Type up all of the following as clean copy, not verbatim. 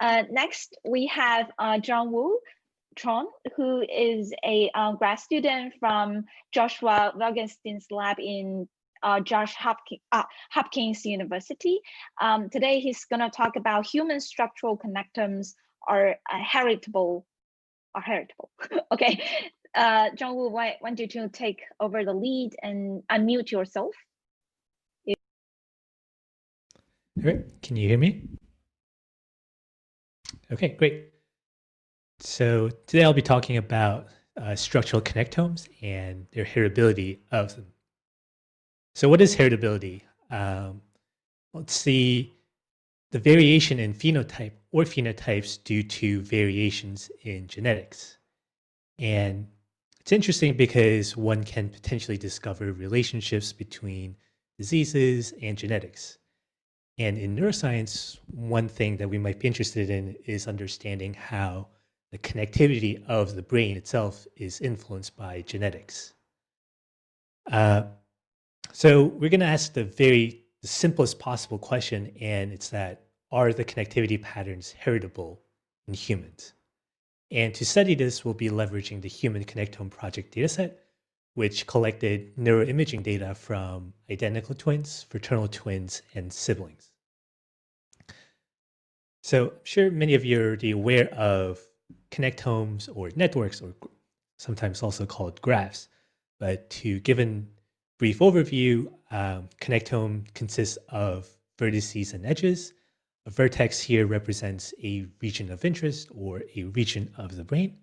Next, we have Chung, who is a grad student from Joshua Wilgenstein's lab in Hopkins University. Today, he's going to talk about human structural connectomes are heritable. Okay, Jungwoo, why don't you take over the lead and unmute yourself? All right, can you hear me? Okay, great. So today I'll be talking about structural connectomes and their heritability of them. So what is heritability? Let's see the variation in phenotype or phenotypes due to variations in genetics. And it's interesting because one can potentially discover relationships between diseases and genetics. And in neuroscience, one thing that we might be interested in is understanding how the connectivity of the brain itself is influenced by genetics. So we're going to ask the simplest possible question, and it's that, are the connectivity patterns heritable in humans? And to study this, we'll be leveraging the Human Connectome Project dataset, which collected neuroimaging data from identical twins, fraternal twins, and siblings. So I'm sure many of you are already aware of connectomes or networks, or sometimes also called graphs. But to give a brief overview, connectome consists of vertices and edges. A vertex here represents a region of interest or a region of the brain.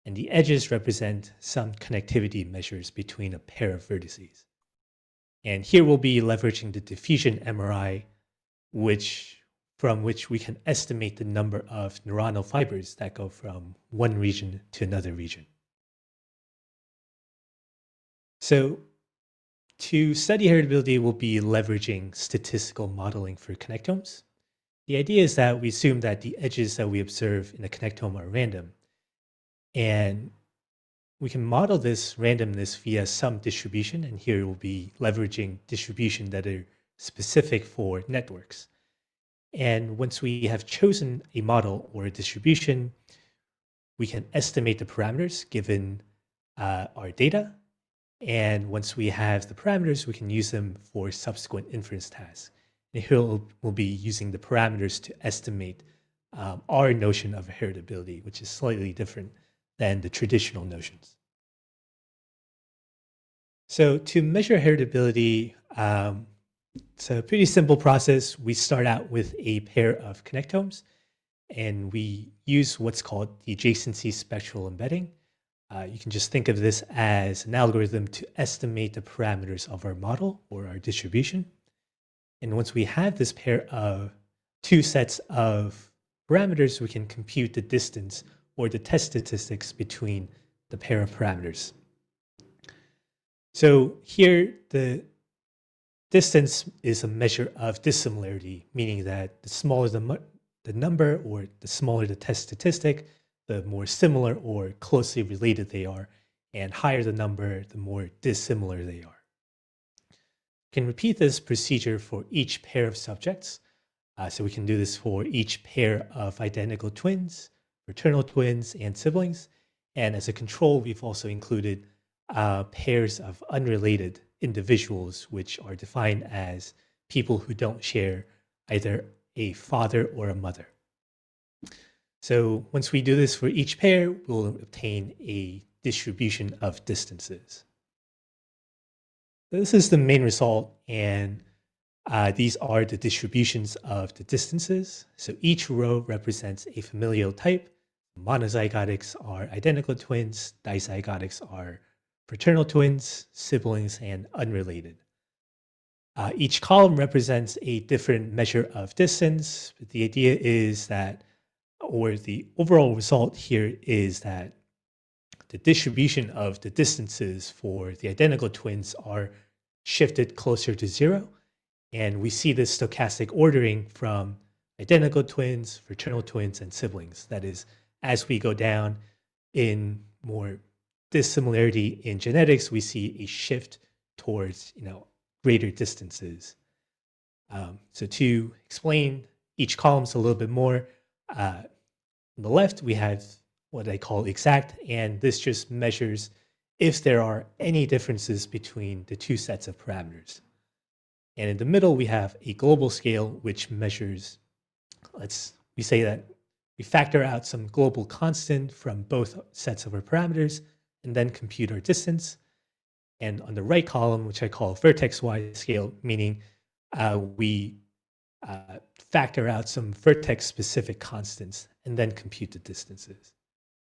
And the edges represent some connectivity measures between a pair of vertices. And here we'll be leveraging the diffusion MRI, from which we can estimate the number of neuronal fibers that go from one region to another region. So to study heritability, we'll be leveraging statistical modeling for connectomes. The idea is that we assume that the edges that we observe in a connectome are random. And we can model this randomness via some distribution. And here we'll be leveraging distribution that are specific for networks. And once we have chosen a model or a distribution, we can estimate the parameters given our data. And once we have the parameters, we can use them for subsequent inference tasks. And here we'll be using the parameters to estimate our notion of heritability, which is slightly different than the traditional notions. So to measure heritability, it's a pretty simple process. We start out with a pair of connectomes, and we use what's called the adjacency spectral embedding. You can just think of this as an algorithm to estimate the parameters of our model or our distribution. And once we have this pair of two sets of parameters, we can compute the distance or the test statistics between the pair of parameters. So here, the distance is a measure of dissimilarity, meaning that the smaller the number or the smaller the test statistic, the more similar or closely related they are, and higher the number, the more dissimilar they are. You can repeat this procedure for each pair of subjects. So we can do this for each pair of identical twins, fraternal twins, and siblings. And as a control, we've also included pairs of unrelated individuals, which are defined as people who don't share either a father or a mother. So once we do this for each pair, we'll obtain a distribution of distances. So this is the main result, and these are the distributions of the distances. So each row represents a familial type. Monozygotics are identical twins, dizygotics are fraternal twins, siblings, and unrelated. Each column represents a different measure of distance. But the idea is that, or the overall result here is that the distribution of the distances for the identical twins are shifted closer to zero. And we see this stochastic ordering from identical twins, fraternal twins, and siblings. That is, as we go down in more dissimilarity in genetics, we see a shift towards greater distances. So to explain each column a little bit more, on the left, we have what I call exact, and this just measures if there are any differences between the two sets of parameters. And in the middle, we have a global scale, which measures, we say that we factor out some global constant from both sets of our parameters and then compute our distance. And on the right column, which I call vertex-wise scale, meaning we factor out some vertex-specific constants and then compute the distances.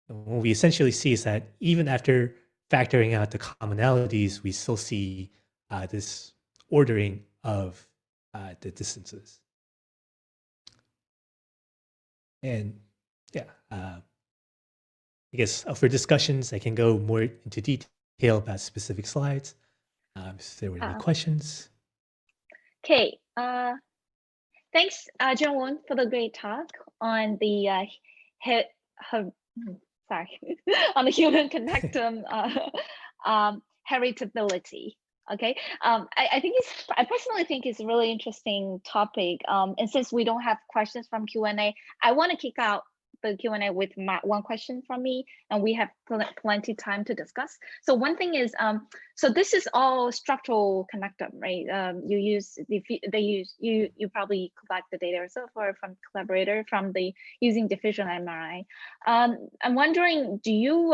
And what we essentially see is that even after factoring out the commonalities, we still see this ordering of the distances. And yeah, I guess for discussions, I can go more into detail about specific slides. If there were any questions. Okay, thanks, Jaewon, for the great talk on the on the Human Connectome heritability. Okay, I personally think it's a really interesting topic. And since we don't have questions from Q&A, I want to kick out the Q&A with one question from me, and we have plenty time to discuss. So one thing is, so this is all structural connectome, right? You probably collect the data yourself or from collaborator from the using diffusion MRI. I'm wondering, do you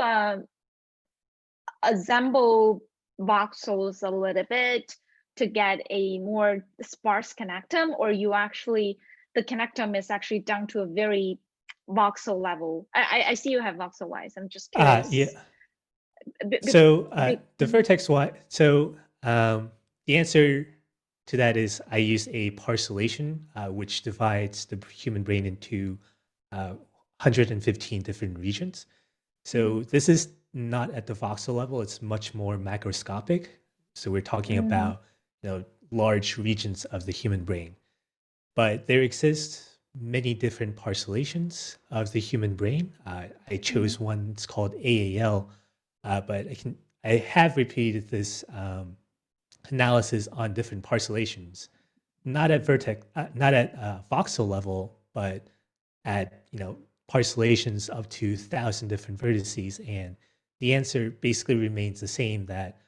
assemble voxels a little bit to get a more sparse connectome, or you actually, the connectome is actually down to a very voxel level? I see you have voxel wise. I'm just curious. Yeah. So the vertex y. So the answer to that is I use a parcellation, which divides the human brain into 115 different regions. So this is not at the voxel level; it's much more macroscopic. So we're talking about large regions of the human brain. But there exist many different parcellations of the human brain. I chose one. It's called AAL, but I have repeated this analysis on different parcellations, not at voxel level, but at parcellations up to 1,000 different vertices, and the answer basically remains the same. That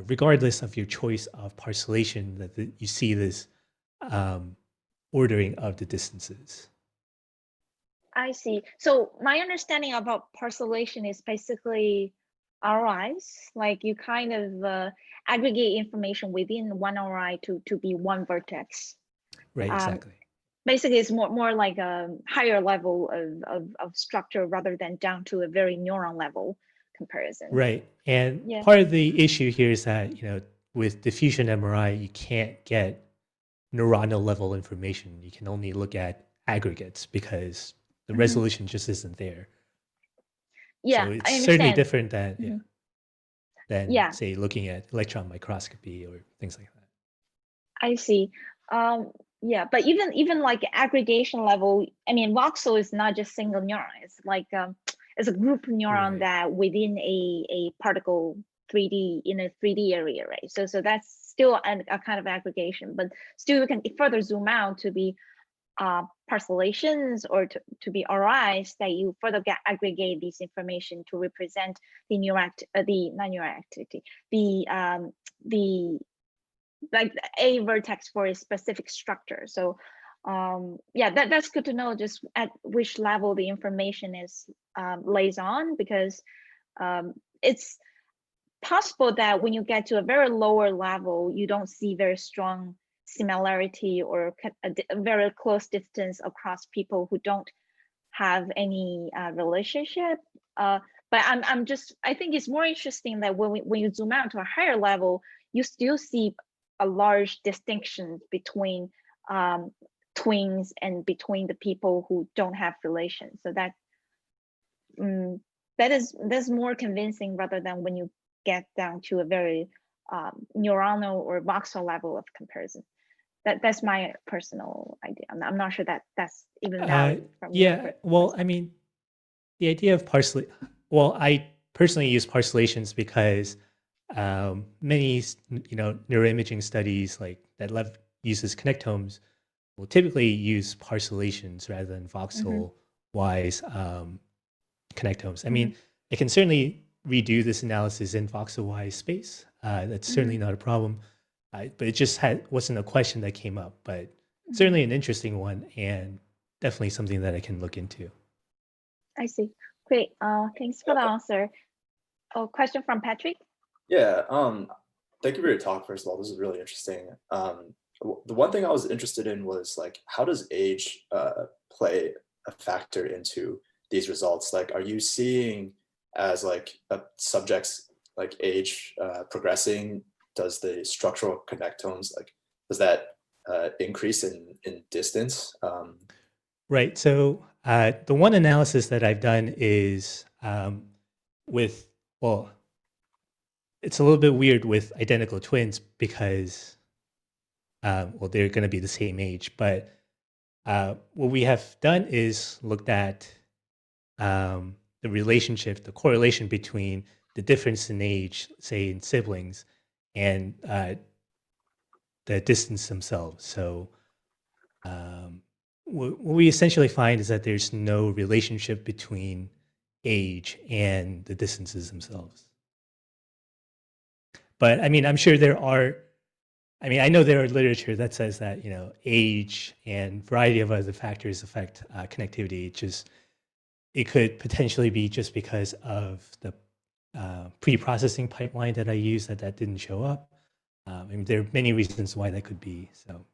regardless of your choice of parcellation, that you see this ordering of the distances. I see. So my understanding about parcellation is basically RIs, like you kind of aggregate information within one RI to be one vertex. Right, exactly. Basically, it's more like a higher level of structure rather than down to a very neuron level comparison. Right, and part of the issue here is that with diffusion MRI, you can't get neuronal level information. You can only look at aggregates because the resolution just isn't there. Yeah, so it's certainly different than say looking at electron microscopy or things like that. I see. Yeah, but even like aggregation level, I mean, voxel is not just single neuron. It's like it's a group neuron that within a particle 3D in a 3D area, right? So that's still a kind of aggregation, but still you can further zoom out to be parcellations or to be RIs that you further aggregate this information to represent the non-neural activity, the like a vertex for a specific structure. So yeah, that's good to know just at which level the information is lays on, because it's possible that when you get to a very lower level, you don't see very strong similarity or a very close distance across people who don't have any relationship. But I think it's more interesting that when you zoom out to a higher level, you still see a large distinction between twins and between the people who don't have relations. So that's more convincing rather than when you get down to a very neuronal or voxel level of comparison. That's my personal idea. I'm not sure that that's even valid from well, I mean, the idea of I personally use parcellations because many neuroimaging studies like that uses connectomes will typically use parcellations rather than voxel wise connectomes. I mean, I can certainly redo this analysis in voxel-wise space. That's certainly not a problem. But it just wasn't a question that came up, but certainly an interesting one and definitely something that I can look into. I see. Great. Thanks for the answer. Oh, question from Patrick. Yeah. Thank you for your talk. First of all, this is really interesting. The one thing I was interested in was like, how does age play a factor into these results? Like, are you seeing as like subjects like age progressing? Does the structural connectomes does that increase in distance? Right. So the one analysis that I've done is with, well, it's a little bit weird with identical twins because, well, they're going to be the same age. But what we have done is looked at the relationship, the correlation between the difference in age, say in siblings, and the distance themselves. So what we essentially find is that there's no relationship between age and the distances themselves. But I mean, I'm sure there are, I mean, I know there are literature that says that, you know, age and variety of other factors affect connectivity. It could potentially be just because of the pre-processing pipeline that I used that didn't show up. I mean, there are many reasons why that could be. So,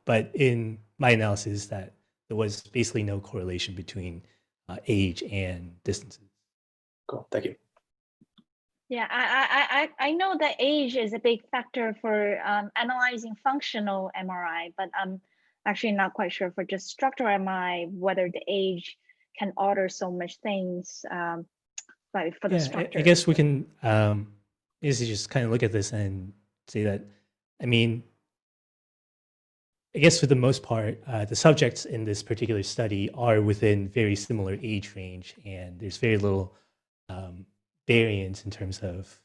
but in my analysis, that there was basically no correlation between age and distances. Cool. Thank you. Yeah, I know that age is a big factor for analyzing functional MRI, but I'm actually not quite sure for just structural MRI whether the age can alter so much things. Like for the structure. I guess we can easily just kind of look at this and say that, I mean, I guess for the most part, the subjects in this particular study are within very similar age range, and there's very little variance in terms of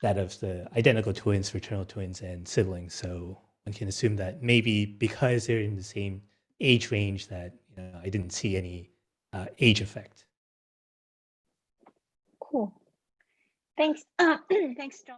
that of the identical twins, fraternal twins, and siblings. So one can assume that maybe because they're in the same age range that, you know, I didn't see any age effect. Cool. Thanks. Thanks, John.